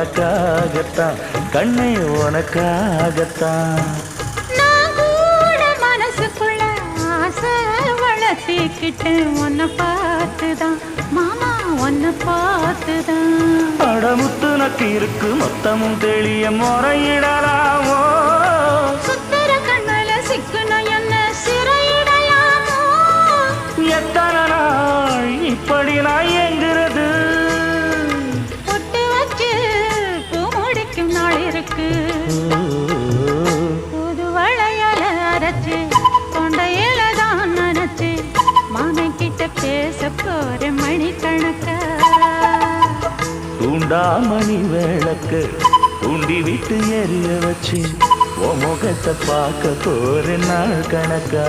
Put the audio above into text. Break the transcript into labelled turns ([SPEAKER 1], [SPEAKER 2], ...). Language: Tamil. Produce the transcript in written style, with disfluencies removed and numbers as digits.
[SPEAKER 1] உனக்காகத்தான் கண்ணே உனக்காகத்தான்.
[SPEAKER 2] நான் கூட மனசுக்குள்ள ஆசை வளர்த்திக்கிட்டு உன்னை பார்த்துதான் மாமா உன்னை பார்த்துதான்.
[SPEAKER 1] அடமுத்து நக்கு இருக்கு மொத்தமும் தெளிய முறையிடலாமோ?
[SPEAKER 2] சுத்தர கண்ணல சிக்குன என்ன சிறையிடலாமோ?
[SPEAKER 1] எத்தனை நாள் இப்படி நான் எங்கிறது?
[SPEAKER 2] பொட்டு வச்சு பூ முடிக்கும் நாள் இருக்கு. புது வளையல அரைச்சு கொண்டையில தான் நினைச்சு மாமன் கிட்ட பேச போற மணிக்கணக்கா.
[SPEAKER 1] தூண்டாமணி விளக்கு தூண்டி விட்டு எரிய வச்சு உன் முகத்தை பார்க்க போற நாள் கணக்கா.